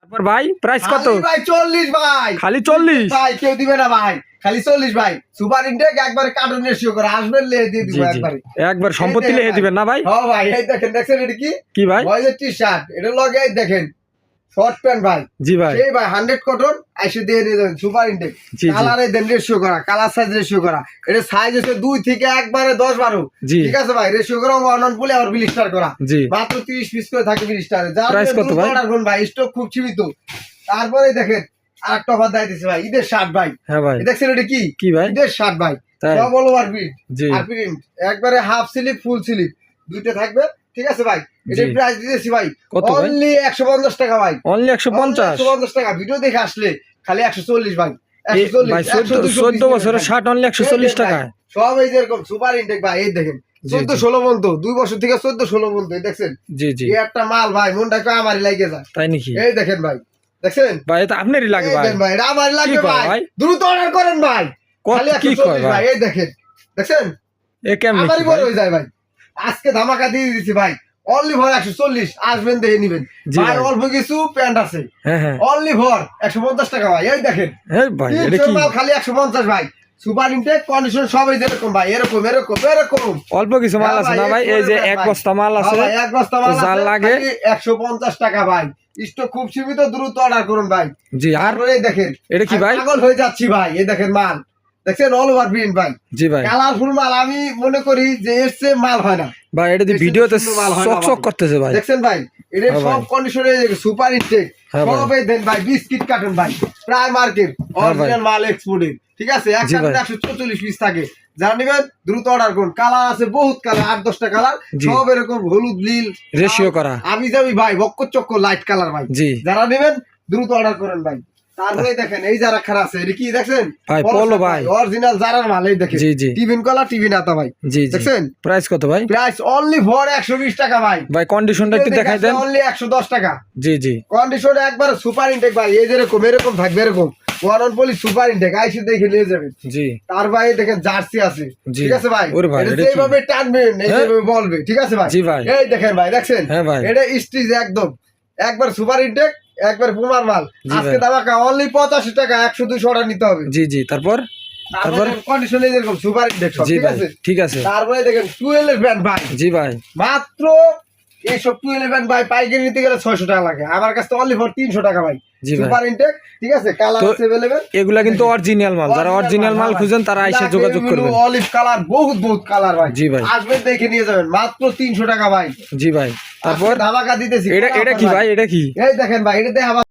তারপর ভাই প্রাইস কত? ভাই 40 ভাই, খালি 40 ভাই কেউ দিবে না ভাই, খালি 40 ভাই। সুপার ইনটেক একবারে কার্টন রেশিও করে আসবেন, লে দিয়ে দিব একবারে, একবার সম্পত্তি লিখে দিবেন না ভাই? হ্যাঁ ভাই। এই দেখেন, দেখছেন এটা কি ভাই? বয়েজের টি-শার্ট, এটা লগে দেখেন শর্ট প্যান্ট ভাই। জি ভাই, সেই ভাই 100 কটন আইসে দিয়ে নিয়ে যাবেন। সুপার ইনটেক কালারে দেন রেশিও করা, কালার সাইজ রেশিও করা। এটা সাইজ হচ্ছে 2 থেকে একবারে 10 12, ঠিক আছে ভাই। রেশিও করা ওয়ান অন পুলে আর ব্লিস্টার করা, মাত্র 30 পিস করে থাকে ব্লিস্টারে। প্রাইস কত ভাই? অর্ডার করুন ভাই, স্টক খুব সীমিত। তারপরে দেখেন আরেকটা অফার দিতেছে ভাই, ঈদের শার্ট ভাই। হ্যাঁ ভাই, দেখছেন এটা কি ভাই? ঈদের শার্ট ভাই, সব অল ওভার প্রিন্ট আর প্রিন্ট, একবারে হাফ স্লিপ ফুল স্লিপ দুইটা থাকবে, ঠিক আছে ভাই। এটার প্রাইস দিতেছি ভাই অনলি 150 টাকা ভাই, অনলি 150 টাকা। ভিডিও দেখে আসলে খালি 140 ভাই, 140 ভাই। 14 বছরের শার্ট অনলি 140 টাকা। সব এই যেরকম সুপার ইনটেক ভাই। এই দেখেন 14-16 পর্যন্ত, 2 বছর থেকে 14-16 পর্যন্ত। দেখছেন জি জি, এই একটা মাল ভাই, মনটা কো আমারই লাগে যায়, তাই নাকি? এই দেখেন ভাই, দেখছেন ভাই এটা আপনারই লাগে ভাই? ভাই এটা আমারই লাগে ভাই, দ্রুত অর্ডার করেন ভাই, খালি 140 ভাই। এই দেখেন, দেখছেন এ কেমন আমারই বড় হয়ে যায় ভাই। আজকে ধামাকা দিয়ে দিছি ভাই, অনলি ফর 140, আসবেন দেখে নিবেন ভাই। অল্প কিছু প্যান্ট আছে, অনলি ফর 150 টাকা ভাই। এই দেখেন ভাই, এটা কি মাল খালি 150 ভাই। সুপার ইনটেক কন্ডিশন সব এই যেরকম ভাই, এরকম এরকম এরকম অল্প কিছু মাল আছে না ভাই? এই যে এক বস্তা মাল আছে, এক বস্তা মাল যার লাগে 150 টাকা ভাই। স্টক খুব সীমিত, দ্রুত অর্ডার করুন ভাই। জি। আর এই দেখেন এটা কি ভাই? পাগল হয়ে যাচ্ছি ভাই। এই দেখেন মাল, দেখছেন অল ওভার প্রিন্ট ভাই। জি ভাই, কালারফুল মাল। আমি মনে করি যে এর চেয়ে মাল হয় না ভাই। এটা ভিডিওতে চকচক করতেছে ভাই, দেখছেন ভাই। এটা সব কন্ডিশনে সুপার ইনটেক সব এই দেন ভাই। বিস্কিট কার্টন ভাই, প্রায় মার্কেট অরিজিনাল মাল এক্সপোর্টেড, ঠিক আছে। এক কার্টনে 144 পিস থাকে। যারা নেবেন দ্রুত অর্ডার করুন। কালার আছে বহুত কালার, 8-10টা কালার, সব এরকম হলুদ নীল রেশিও করা, আমি যাবি ভাই বক্কর চক্কর লাইট কালার ভাই। যারা নেবেন দ্রুত অর্ডার করেন ভাই। তারপরে দেখেন এই যারা খারাপ আছে, এটা কি দেখছেন ভাই? পলো ভাই, অরিজিনাল জারার মাল। এই দেখেন টিফিন কলা টিফিন আতা ভাই। দেখছেন প্রাইস কত ভাই? প্রাইস অনলি ফর 120 টাকা ভাই। ভাই কন্ডিশনটা একটু দেখাই দেন। অনলি 110 টাকা। জি জি, কন্ডিশন একবার সুপার ইনটেক ভাই। এই যেরকম এরকম থাকবে, এরকম one on poly super intact IC দেখে নিয়ে যাবেন। জি। তার ভাই দেখেন জার্সি আছে, ঠিক আছে ভাই। এটা যেভাবে টানবেন এইভাবে বলবে, ঠিক আছে ভাই। জি ভাই, এই দেখেন ভাই, দেখছেন এটা স্টিচ একদম একবার সুপার ইনটেক, একবার পুমার মাল। আজকে দামাকা অনলি 85 টাকা, 100-200 অর্ডার নিতে হবে। জি জি। তারপর কন্ডিশন এরকম সুপার ইনটেক সব, ঠিক আছে, ঠিক আছে। তারপরে দেখেন 211 ভাই। জি ভাই, মাত্র এইসব 211 ভাই পাইকারি নিতে গেলে 600 টাকা লাগে। আমার কাছে অনলি ফর 300 টাকা ভাই। সুপার ইনটেক, ঠিক আছে। কালার আছে अवेलेबल। এগুলা কিন্তু অরিজিনাল মাল। যারা অরিজিনাল মাল খুঁজেন তারা এসে যোগাযোগ করবেন। অলিভ কালার, বহুত বহুত কালার ভাই। জি ভাই, আসবেন দেখে নিয়ে যাবেন, মাত্র 300 টাকা ভাই। জি ভাই। তারপর ধামাকা দিতেছি। এটা কি ভাই? এটা কি? এই দেখেন ভাই, এটাতে